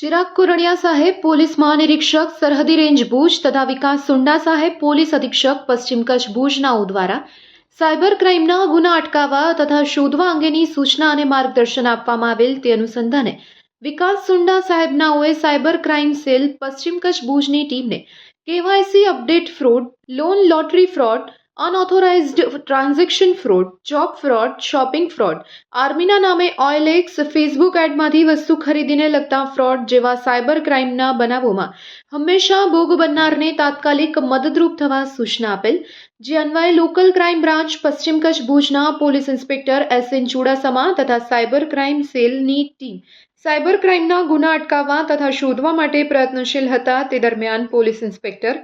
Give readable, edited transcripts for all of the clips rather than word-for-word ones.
चिराग कुरड़िया साहेब police महानिरीक्षक सरहदी range भूज तथा विकास सुंडा साहेब पोलीस अधीक्षक पश्चिम कच्छ ભુજનાઓ દ્વારા સાયબર ક્રાઇમના ગુના અટકાવવા તથા શોધવા અંગેની સૂચના અને માર્ગદર્શન આપવામાં આવેલ તે અનુસંધાને વિકાસ સુંડા સાહેબનાઓએ cyber crime cell Pashchim Kutch ભુજની ટીમને KYC update fraud, loan lottery fraud, unauthorised transaction fraud, job fraud, shopping fraud, આર્મીના નામે ઓએલએક્સ, ફેસબુક એડમાંથી વસ્તુ ખરીદીને લગતા ફ્રોડ જેવા સાયબર ક્રાઇમના બનાવોમાં હંમેશા ભોગ બનનારને તાત્કાલિક મદદરૂપ થવા સૂચના આપેલ, જે અન્વયે લોકલ ક્રાઇમ બ્રાન્ચ પશ્ચિમ કચ્છ ભુજના પોલીસ ઇન્સ્પેક્ટર એસ.એન. ચુડાસમા તથા સાયબર ક્રાઇમ સેલની ટીમ સાયબર ક્રાઇમના ગુના અટકાવવા તથા શોધવા માટે પ્રયત્નશીલ હતા. તે દરમિયાન પોલીસ ઇન્સ્પેક્ટર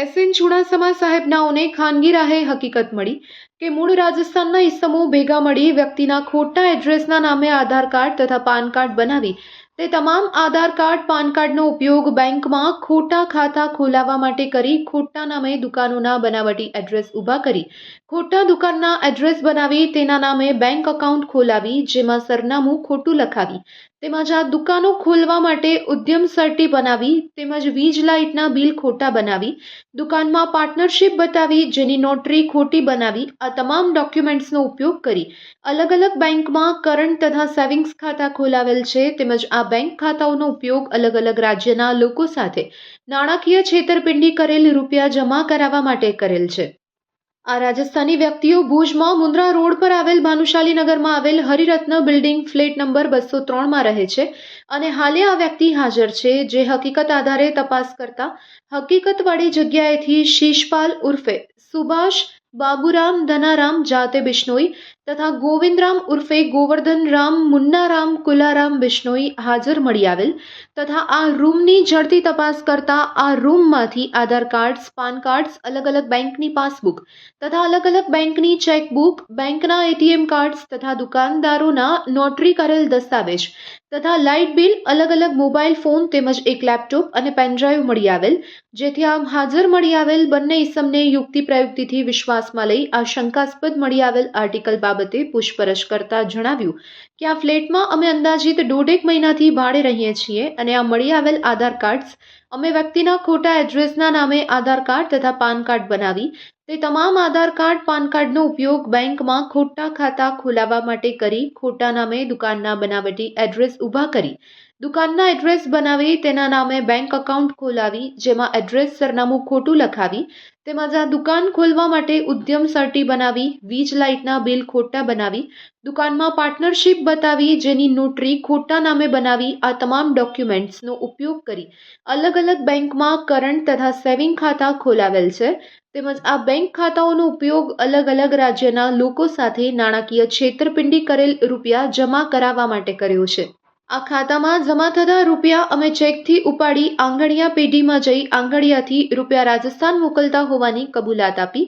એસ.એન. ચુડાસમા સાહેબનાઓને ખાનગી રાહે હકીકત મળી કે મૂળ રાજસ્થાનના ઇસમો ભેગા મળી વ્યક્તિના ખોટા એડ્રેસના નામે આધાર કાર્ડ તથા પાન કાર્ડ બનાવી તે તમામ આધાર કાર્ડ, પાન કાર્ડનો ઉપયોગ બેંકમાં ખોટા ખાતા ખોલાવવા માટે કરી ખોટા નામે દુકાનોના બનાવટી એડ્રેસ ઊભા કરી ખોટા દુકાનના એડ્રેસ બનાવી તેના નામે બેંક એકાઉન્ટ ખોલાવી જેમાં સરનામું ખોટું લખાવી તેમજ આ દુકાનો ખોલવા માટે ઉદ્યમ સર્ટી બનાવી તેમજ વીજ લાઇટના બિલ ખોટા બનાવી દુકાનમાં પાર્ટનરશિપ બતાવી જેની નોટરી ખોટી બનાવી આ તમામ ડોક્યુમેન્ટ્સનો ઉપયોગ કરી અલગ અલગ બેંકમાં કરંટ તથા સેવિંગ્સ ખાતા ખોલાવેલ છે. તેમજ આ બેંક ખાતાઓનો ઉપયોગ અલગ અલગ રાજ્યના લોકો સાથે નાણાકીય છેતરપિંડી કરેલ રૂપિયા જમા કરાવવા માટે કરેલ છે. આ રાજસ્થાની વ્યક્તિઓ ભુજમાં મુન્દ્રા રોડ પર આવેલ ભાનુશાલી નગરમાં આવેલ હરિરત્ન બિલ્ડિંગ ફ્લેટ નંબર 203માં રહે છે અને હાલે આ વ્યક્તિ હાજર છે, જે હકીકત આધારે તપાસ કરતા હકીકતવાળી જગ્યાએથી શીશપાલ ઉર્ફે સુભાષ બાબુરામ ધનારામ જાતે બિશ્નોઈ તથા ગોવિંદરામ ઉર્ફે ગોવર્ધનરામ મુન્નારામ કુલારામ બિશ્નોઈ હાજર મળી આવેલ તથા આ રૂમની ઝડપી તપાસ કરતા આ રૂમમાંથી આધાર કાર્ડ્સ, પાન કાર્ડ્સ, અલગ અલગ બેંકની પાસબુક તથા અલગ અલગ બેંકની ચેકબુક, બેંકના એટીએમ કાર્ડ્સ તથા દુકાનદારોના નોટરી કરેલ દસ્તાવેજ તથા લાઇટ બિલ, અલગ અલગ મોબાઈલ ફોન તેમજ એક લેપટોપ અને પેનડ્રાઈવ મળી આવેલ, જેથી આમ હાજર મળી આવેલ બંને ઇસમને યુક્તિ પ્રયુક્તિથી વિશ્વાસમાં લઈ આ શંકાસ્પદ મળી આવેલ આર્ટિકલ બાબતે પૂછપરછ કરતા જણાવ્યું કે આ ફ્લેટમાં અમે અંદાજિત 1.5 મહિનાથી ભાડે રહીએ છીએ અને આ મળી આવેલ આધાર કાર્ડ્સ અમે વ્યક્તિના ખોટા એડ્રેસના નામે આધાર કાર્ડ તથા પાન કાર્ડ બનાવી તે તમામ આધાર કાર્ડ, પાન કાર્ડનો ઉપયોગ બેંકમાં ખોટા ખાતા ખોલાવવા માટે કરી ખોટા નામે દુકાનના બનાવટી એડ્રેસ ઊભા કરી દુકાનના એડ્રેસ બનાવી તેના નામે બેંક એકાઉન્ટ ખોલાવી જેમાં એડ્રેસ, સરનામું ખોટું લખાવી તેમજ આ દુકાન ખોલવા માટે ઉદ્યમ સર્ટી બનાવી વીજ લાઇટના બિલ ખોટા બનાવી દુકાનમાં પાર્ટનરશિપ બતાવી જેની નોટરી ખોટા નામે બનાવી આ તમામ ડોક્યુમેન્ટ્સનો ઉપયોગ કરી અલગ અલગ બેંકમાં કરંટ તથા સેવિંગ ખાતા ખોલાવેલ છે. તેમજ આ બેંક ખાતાઓનો ઉપયોગ અલગ અલગ રાજ્યના લોકો સાથે નાણાકીય છેતરપિંડી કરેલ રૂપિયા જમા કરાવવા માટે કર્યો છે. આ ખાતામાં જમા થતા રૂપિયા અમે ચેકથી ઉપાડી આંગણિયા પેઢીમાં જઈ આંગણિયાથી રૂપિયા રાજસ્થાન મોકલતા હોવાની કબૂલાત આપી,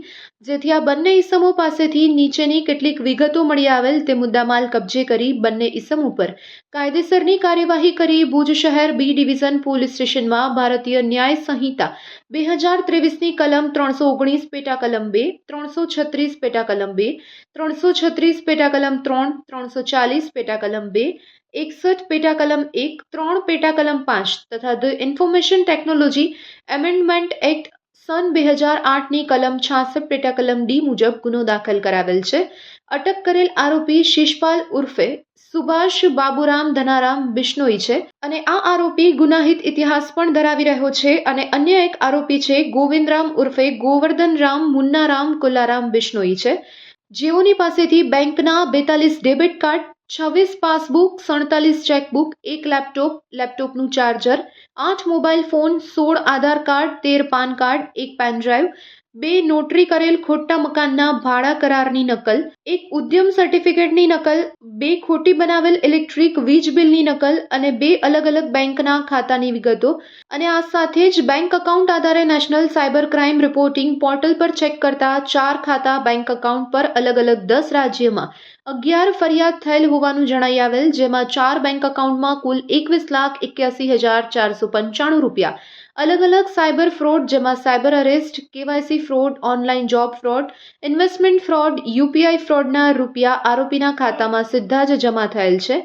જેથી આ બંને ઇસમો પાસેથી નીચેની કેટલીક વિગતો મળી આવેલ તે મુદ્દામાલ કબજે કરી બંને ઇસમ ઉપર કાયદેસરની કાર્યવાહી કરી ભુજ શહેર બી ડિવિઝન પોલીસ સ્ટેશનમાં ભારતીય ન્યાય સંહિતા 2023ની કલમ 319 પેટા કલમ 2, 336 પેટા કલમ 2, 336 પેટા કલમ 3, 340 પેટા કલમ 2, 61 પેટા કલમ 1, 3 પેટા કલમ 5 તથા the information technology amendment act સન 2008ની કલમ 66 પેટા કલમ ડી મુજબ ગુનો દાખલ કરાવેલ છે. અટક કરેલ આરોપી શીશપાલ ઉર્ફે સુભાષ બાબુરામ ધનારામ બિશ્નોઈ છે અને આ આરોપી ગુનાહિત ઇતિહાસ પણ ધરાવી રહ્યો છે અને અન્ય એક આરોપી છે ગોવિંદરામ ઉર્ફે ગોવર્ધનરામ મુન્નારામ કુલારામ બિશ્નોઈ છે, જેઓની પાસેથી બેંકના 42 ડેબિટ કાર્ડ, 26 પાસબુક, 47 ચેકબુક, એક લેપટોપ, લેપટોપનું ચાર્જર, 8 મોબાઈલ ફોન, 16 આધાર કાર્ડ, 13 પાન કાર્ડ, એક પેનડ્રાઈવ, 2 નોટરી કરેલ ખોટા મકાનના ભાડા કરારની નકલ, એક ઉદ્યમ સર્ટિફિકેટની નકલ, 2 ખોટી બનાવેલ ઇલેક્ટ્રિક વીજ બિલની નકલ અને 2 અલગ અલગ બેંકના ખાતાની વિગતો અને આ સાથે જ બેંક એકાઉન્ટ આધારે national cyber crime reporting portal પર ચેક કરતા 4 ખાતા બેંક એકાઉન્ટ પર અલગ અલગ 10 રાજ્યમાં 11 ફરિયાદ થયેલ હોવાનું જણાઈ આવેલ, જેમાં 4 બેંક એકાઉન્ટમાં કુલ 21,81,495 રૂપિયા અલગ અલગ સાયબર ફ્રોડ જેમાં cyber arrest, KYC fraud, online job fraud, investment fraud, UPI fraud ફ્રોડના રૂપિયા આરોપીના ખાતામાં સીધા જ જમા થયેલ છે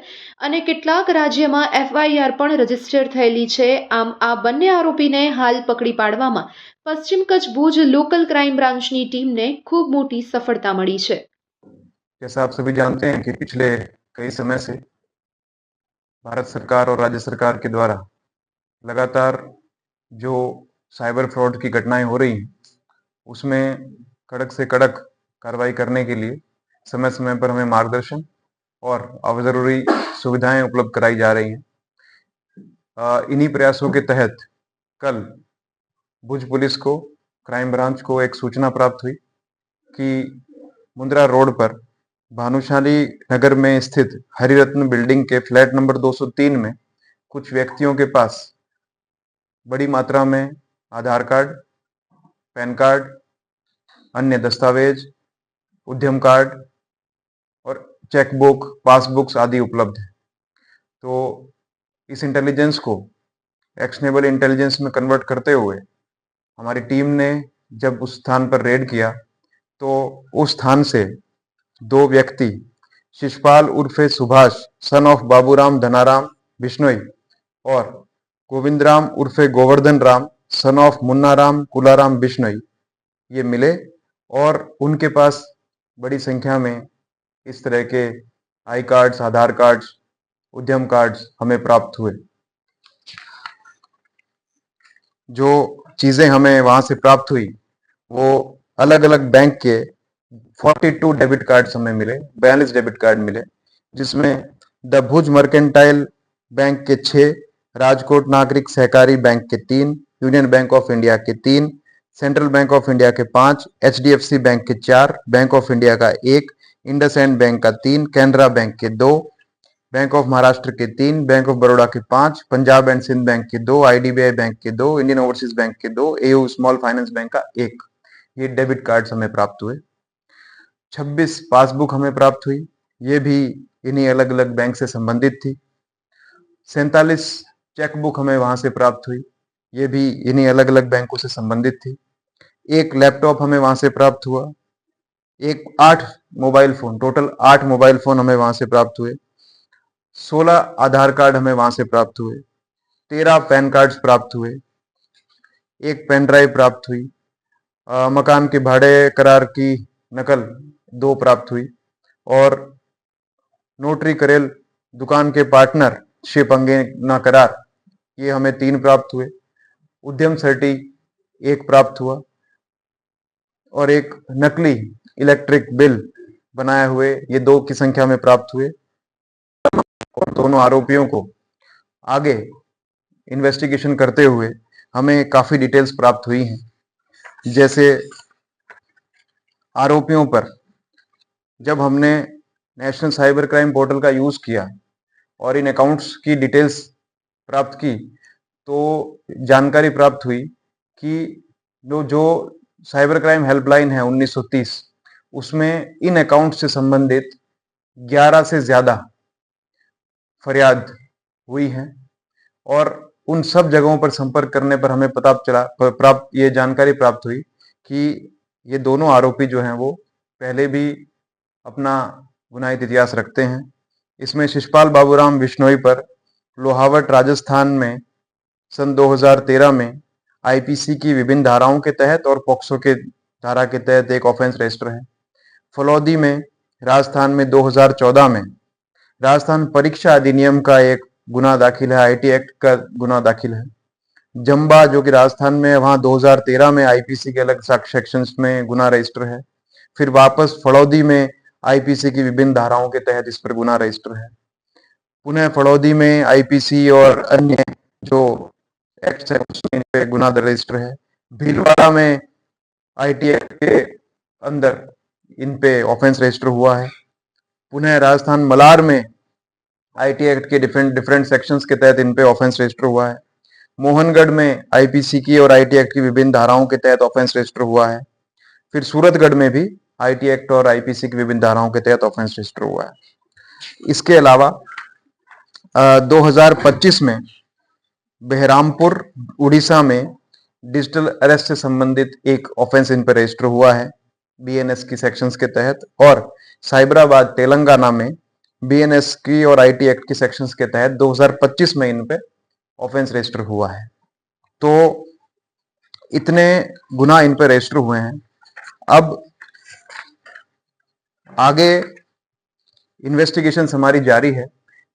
અને કેટલાક રાજ્યમાં એફઆઈઆર પણ રજીસ્ટર થયેલી છે. આમ આ બંને આરોપીને હાલ પકડી પાડવામાં પશ્ચિમ કચ્છ ભુજ લોકલ ક્રાઇમ બ્રાન્ચની ટીમને ખૂબ મોટી સફળતા મળી છે. जैसा आप सभी जानते हैं कि पिछले कई समय से भारत सरकार और राज्य सरकार के द्वारा लगातार जो साइबर फ्रॉड की घटनाएं हो रही हैं उसमें कड़क से कड़क कार्रवाई करने के लिए समय समय पर हमें मार्गदर्शन और ज़रूरी सुविधाएं उपलब्ध कराई जा रही हैं। इन्हीं प्रयासों के तहत कल भुज पुलिस को, क्राइम ब्रांच को एक सूचना प्राप्त हुई कि मुंद्रा रोड पर भानुशाली नगर में स्थित हरिरत्न बिल्डिंग के फ्लैट नंबर 203 में कुछ व्यक्तियों के पास बड़ी मात्रा में आधार कार्ड, पैन कार्ड, अन्य दस्तावेज, उद्यम कार्ड और चेकबुक, पासबुक्स आदि उपलब्ध है। तो इस इंटेलिजेंस को एक्शनेबल इंटेलिजेंस में कन्वर्ट करते हुए हमारी टीम ने जब उस स्थान पर रेड किया तो उस स्थान से दो व्यक्ति शिषपाल उर्फे सुभाष सन ऑफ बाबूराम धनाराम बिश्नोई और गोविंदराम उर्फे गोवर्धन राम सन ऑफ मुन्नाराम कुलाराम बिश्नोई ये मिले और उनके पास बड़ी संख्या में इस तरह के आई कार्ड्स, आधार कार्ड्स, उद्यम कार्ड्स हमें प्राप्त हुए। जो चीजें हमें वहां से प्राप्त हुई वो अलग अलग बैंक के 42 डेबिट कार्ड्स हमें मिले, 42 डेबिट कार्ड मिले, जिसमें द भुज मर्केंटाइल बैंक के 6, राजकोट नागरिक सहकारी बैंक के 3, यूनियन बैंक ऑफ इंडिया के 3, सेंट्रल बैंक ऑफ इंडिया के 5, एचडीएफसी बैंक के 4, बैंक ऑफ इंडिया का 1, इंडसइंड बैंक का 3, कैनरा बैंक के 2, बैंक ऑफ महाराष्ट्र के 3, बैंक ऑफ बड़ौदा के 5, पंजाब एंड सिंध बैंक के 2, आईडीबीआई बैंक के 2, इंडियन ओवरसीज बैंक के 2, एयू स्मॉल फाइनेंस बैंक का 1, ये डेबिट कार्ड्स हमें प्राप्त हुए। 26 पासबुक हमें प्राप्त हुई, ये भी इन्हीं अलग अलग बैंक से संबंधित थी। 47 चेकबुक हमें वहां से प्राप्त हुई, ये भी इन्हीं अलग अलग बैंकों से संबंधित थी। एक लैपटॉप हमें वहां से प्राप्त हुआ, 8 mobile phone, total 8 mobile phone हमें वहां से प्राप्त हुए। 16 आधार कार्ड हमें वहां से प्राप्त हुए, 13 पैन कार्ड्स प्राप्त हुए, एक पेन ड्राइव प्राप्त हुई, मकान के भाड़े करार की नकल 2 प्राप्त हुई और नोटरी करेल दुकान के पार्टनरशिप अंगेना करार ये हमें 3 प्राप्त हुए। उद्यम सर्टी 1 प्राप्त हुआ और एक नकली इलेक्ट्रिक बिल बनाए हुए ये 2 की संख्या में प्राप्त हुए। और दोनों आरोपियों को आगे इन्वेस्टिगेशन करते हुए हमें काफी डिटेल्स प्राप्त हुई हैं, जैसे आरोपियों पर जब हमने नेशनल साइबर क्राइम पोर्टल का यूज किया और इन अकाउंट्स की डिटेल्स प्राप्त की तो जानकारी प्राप्त हुई कि जो साइबर क्राइम हेल्पलाइन है 1930 उसमें इन अकाउंट से संबंधित 11 से ज्यादा फरियाद हुई है और उन सब जगहों पर संपर्क करने पर हमें पता चला ये जानकारी प्राप्त हुई कि ये दोनों आरोपी जो हैं वो पहले भी अपना गुनाहित इतिहास रखते हैं। इसमें शिषपाल बाबूराम बिश्नोई पर लोहावट राजस्थान में सन 2013 में आईपीसी की विभिन्न धाराओं के तहत और पॉक्सो के धारा के तहत एक ऑफेंस रजिस्टर है। फलौदी में राजस्थान में 2014 में राजस्थान परीक्षा अधिनियम का एक गुना दाखिल है, आईटी एक्ट का गुना दाखिल है। जंबा जो कि राजस्थान में, वहां 2013 में आईपीसी के अलग सेक्शंस में गुना रजिस्टर है। फिर वापस फलौदी में आईपीसी की विभिन्न धाराओं के तहत इस पर गुना रजिस्टर है। पुनः फलौदी में आईपीसी और अन्य जो एक्ट है उसमें इन पे गुना रजिस्टर है। भीलवाड़ा में आईटी एक्ट के अंदर इन पे ऑफेंस रजिस्टर हुआ है। पुनः राजस्थान मलार में आईटी एक्ट के डिफरेंट सेक्शंस के तहत इन पे ऑफेंस रजिस्टर हुआ है। मोहनगढ़ में आईपीसी की और आईटी एक्ट की विभिन्न धाराओं के तहत ऑफेंस रजिस्टर हुआ है। फिर सूरतगढ़ में भी आईटी एक्ट और आईपीसी की विभिन्न धाराओं के तहत ऑफेंस रजिस्टर हुआ है। इसके अलावा 2025 में बहरामपुर उड़ीसा में डिजिटल अरेस्ट से संबंधित एक ऑफेंस इन पर रजिस्टर हुआ है बीएनएस की सेक्शंस के तहत। और साइबराबाद तेलंगाना में बीएनएस की और आईटी एक्ट की सेक्शंस के तहत 2025 में इन पे ऑफेंस रजिस्टर हुआ है। तो इतने गुना इन पे रजिस्टर हुए हैं। अब आगे इन्वेस्टिगेशन हमारी जारी है,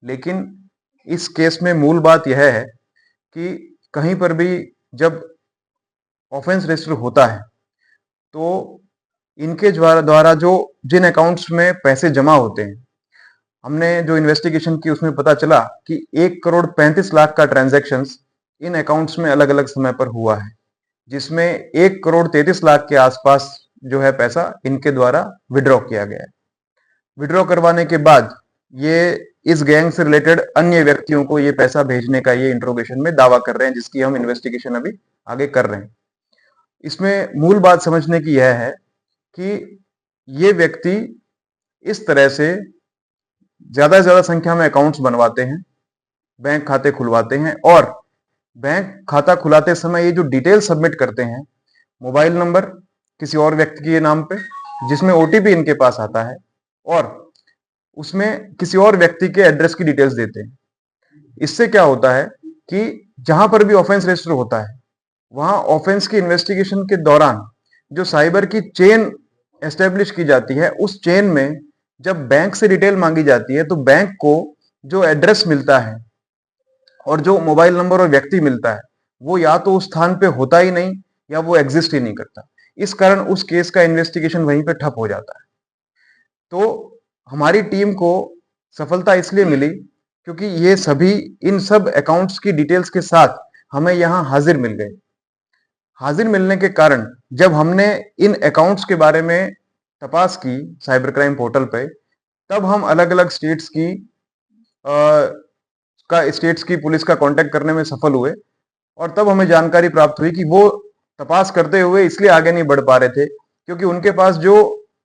लेकिन इस केस में मूल बात यह है कि कहीं पर भी जब ऑफेंस रजिस्टर होता है तो इनके द्वारा जो जिन अकाउंट्स में पैसे जमा होते हैं, हमने जो इन्वेस्टिगेशन की उसमें पता चला कि 1,35,00,000 का ट्रांजैक्शंस इन अकाउंट्स में अलग अलग समय पर हुआ है, जिसमें 1,33,00,000 के आसपास जो है पैसा इनके द्वारा विड्रॉ किया गया है। विड्रॉ करवाने के बाद ये इस गैंग से रिलेटेड अन्य व्यक्तियों को ये पैसा भेजने का ये इंट्रोगेशन में दावा कर रहे हैं, जिसकी हम इन्वेस्टिगेशन अभी आगे कर रहे हैं। इसमें मूल बात समझने की यह है कि ये व्यक्ति इस तरह से ज्यादा से ज्यादा संख्या में अकाउंट्स बनवाते हैं, बैंक खाते खुलवाते हैं, और बैंक खाता खुलाते समय ये जो डिटेल सबमिट करते हैं, मोबाइल नंबर किसी और व्यक्ति के नाम पे जिसमें ओटीपी इनके पास आता है, और उसमें किसी और व्यक्ति के एड्रेस की डिटेल्स देते हैं। इससे क्या होता है कि जहां पर भी ऑफेंस रजिस्टर होता है वहां ऑफेंस की इन्वेस्टिगेशन के दौरान जो साइबर की चेन एस्टेब्लिश की जाती है, उस चेन में जब बैंक से डिटेल मांगी जाती है तो बैंक को जो एड्रेस मिलता है और जो मोबाइल नंबर और व्यक्ति मिलता है वो या तो उस स्थान पे होता ही नहीं या वो एग्जिस्ट ही नहीं करता। इस कारण उस केस का इन्वेस्टिगेशन वहीं पे ठप हो जाता है। तो हमारी टीम को सफलता इसलिए मिली क्योंकि ये सभी इन सब अकाउंट्स की डिटेल्स के साथ हमें यहाँ हाजिर मिल गए। हाजिर मिलने के कारण जब हमने इन अकाउंट्स के बारे में तपास की साइबर क्राइम पोर्टल पे, तब हम अलग अलग स्टेट्स की पुलिस का कांटेक्ट करने में सफल हुए, और तब हमें जानकारी प्राप्त हुई कि वो तपास करते हुए इसलिए आगे नहीं बढ़ पा रहे थे क्योंकि उनके पास जो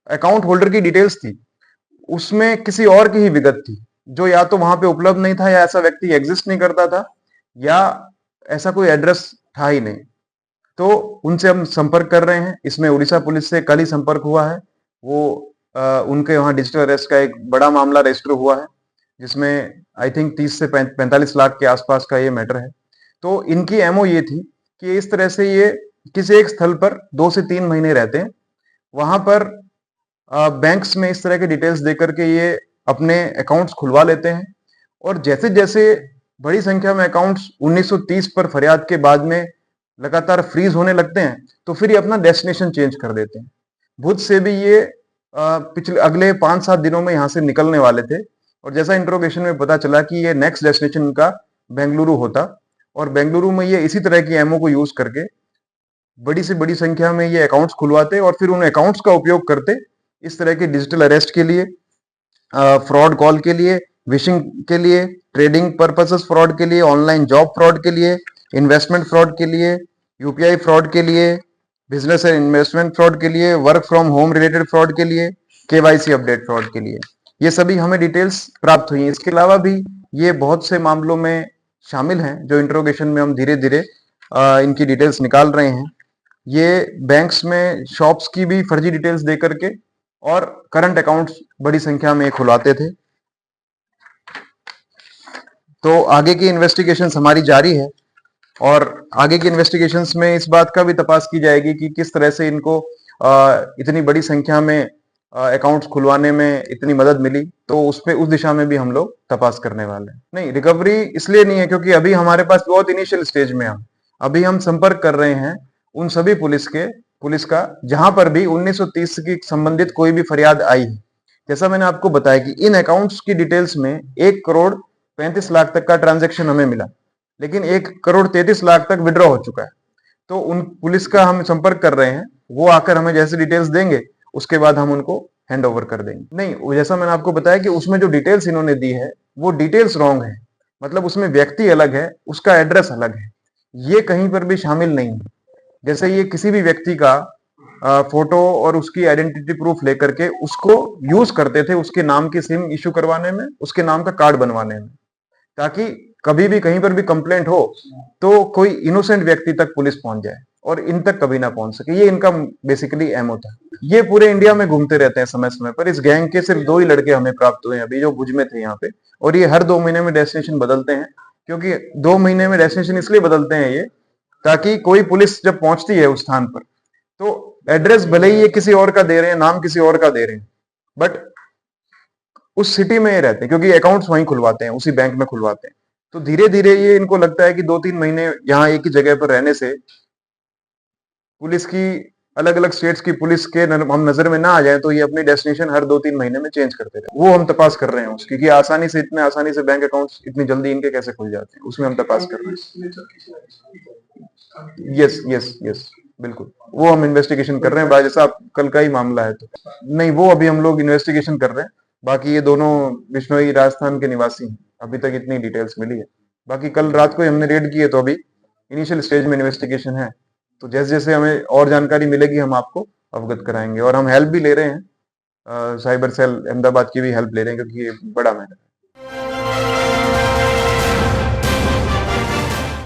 अकाउंट होल्डर की डिटेल्स थी उसमें किसी और की ही विगत थी, जो या तो वहां पे उपलब्ध नहीं था, या ऐसा व्यक्ति एग्जिस्ट नहीं करता था, या ऐसा कोई एड्रेस था ही नहीं। तो उनसे हम संपर्क कर रहे हैं। इसमें उड़ीसा पुलिस से कल ही संपर्क हुआ है। वो उनके वहां डिजिटल अरेस्ट का एक बड़ा मामला रजिस्टर हुआ है, जिसमें आई थिंक 30 से 45 लाख के आसपास का ये मैटर है। तो इनकी एमओ ये थी कि इस तरह से ये किसी एक स्थल पर 2 से 3 महीने रहते हैं, वहां पर बैंक्स में इस तरह के डिटेल्स देकर के ये अपने अकाउंट्स खुलवा लेते हैं, और जैसे जैसे बड़ी संख्या में अकाउंट्स 1930 पर फरियाद के बाद में लगातार फ्रीज होने लगते हैं, तो फिर ये अपना डेस्टिनेशन चेंज कर देते हैं। भुज से भी ये पिछले अगले 5-7 दिनों में यहाँ से निकलने वाले थे, और जैसा इंट्रोगेशन में पता चला कि ये नेक्स्ट डेस्टिनेशन इनका बेंगलुरु होता, और बेंगलुरु में ये इसी तरह की एमओ को यूज करके बड़ी से बड़ी संख्या में ये अकाउंट्स खुलवाते और फिर उन अकाउंट्स का उपयोग करते इस तरह के डिजिटल अरेस्ट के लिए, फ्रॉड कॉल के लिए, विशिंग के लिए, ट्रेडिंग पर्पसेस फ्रॉड के लिए, ऑनलाइन जॉब फ्रॉड के लिए, इन्वेस्टमेंट फ्रॉड के लिए, यूपीआई फ्रॉड के लिए, बिजनेस एंड इन्वेस्टमेंट फ्रॉड के लिए, work from home related fraud के लिए, केवाईसी अपडेट फ्रॉड के लिए। ये सभी हमें डिटेल्स प्राप्त हुई हैं। इसके अलावा भी ये बहुत से मामलों में शामिल हैं जो इंट्रोगेशन में हम धीरे धीरे इनकी डिटेल्स निकाल रहे हैं। ये बैंक्स में शॉप्स की भी फर्जी डिटेल्स दे करके और करंट अकाउंट्स बड़ी संख्या में खुलवाते थे। तो आगे की इन्वेस्टिगेशंस हमारी जारी है, और आगे की इन्वेस्टिगेशंस में इस बात का भी तपास की जाएगी कि किस तरह से इनको इतनी बड़ी संख्या में अकाउंट्स खुलवाने में इतनी मदद मिली। तो उस दिशा में भी हम लोग तपास करने वाले हैं। नहीं, रिकवरी इसलिए नहीं है क्योंकि अभी हमारे पास बहुत इनिशियल स्टेज में अभी हम संपर्क कर रहे हैं उन सभी पुलिस का जहां पर भी 1930 की संबंधित कोई भी फरियाद आई है। जैसा मैंने आपको बताया कि इन अकाउंट्स की डिटेल्स में 1,35,00,000 तक का ट्रांजैक्शन हमें मिला, लेकिन 1,33,00,000 तक विड्रॉ हो चुका है। तो उन पुलिस का हम संपर्क कर रहे हैं, वो आकर हमें जैसे डिटेल्स देंगे उसके बाद हम उनको हैंड ओवर कर देंगे। नहीं, जैसा मैंने आपको बताया कि उसमें जो डिटेल्स इन्होंने दी है वो डिटेल्स रॉन्ग है, मतलब उसमें व्यक्ति अलग है, उसका एड्रेस अलग है, ये कहीं पर भी शामिल नहीं है। जैसे ये किसी भी व्यक्ति का फोटो और उसकी आइडेंटिटी प्रूफ लेकर के उसको यूज करते थे उसके नाम की सिम इश्यू करवाने में, उसके नाम का कार्ड बनवाने में, ताकि कभी भी कहीं पर भी कंप्लेंट हो तो कोई इनोसेंट व्यक्ति तक पुलिस पहुंच जाए। और इन तक कभी ना पहुंच सके। ये इनका बेसिकली एम होता है। ये पूरे इंडिया में घूमते रहते हैं समय समय पर। इस गैंग के सिर्फ 2 ही लड़के हमें प्राप्त हुए हैं अभी, जो भुज में थे यहाँ पे, और ये हर 2 महीने में डेस्टिनेशन बदलते हैं। क्योंकि 2 महीने में डेस्टिनेशन इसलिए बदलते हैं ये, ताकि कोई पुलिस जब पहुंचती है उस स्थान पर, तो एड्रेस भले ही ये किसी और का दे रहे हैं, नाम किसी और का दे रहे हैं, बट उस सिटी में ये रहते हैं, क्योंकि अकाउंट्स वहीं खुलवाते हैं, उसी बैंक में खुलवाते हैं। तो धीरे धीरे ये इनको लगता है कि 2-3 महीने यहाँ एक ही जगह पर रहने से पुलिस की, अलग अलग स्टेट्स की पुलिस के हम नजर में ना आ जाए, तो ये अपनी डेस्टिनेशन हर 2-3 महीने में चेंज करते रहे। वो हम तपास कर रहे हैं उसकी, कि आसानी से, इतने आसानी से बैंक अकाउंट्स इतनी जल्दी इनके कैसे खुल जाते हैं, उसमें हम तपास कर रहे हैं। यस यस यस, बिल्कुल, वो हम इन्वेस्टिगेशन कर रहे हैं। भाई साहब, कल का ही मामला है, तो नहीं, वो अभी हम लोग इन्वेस्टिगेशन कर रहे हैं। बाकी ये दोनों बिश्नोई राजस्थान के निवासी हैं, अभी तक इतनी डिटेल्स मिली है। बाकी कल रात को ही हमने रेड की है, तो अभी इनिशियल स्टेज में इन्वेस्टिगेशन है। तो जैसे जैसे हमें और जानकारी मिलेगी हम आपको अवगत कराएंगे। और हम हेल्प भी ले रहे हैं, साइबर सेल अहमदाबाद की भी हेल्प ले रहे हैं, क्योंकि ये बड़ा मैटर है।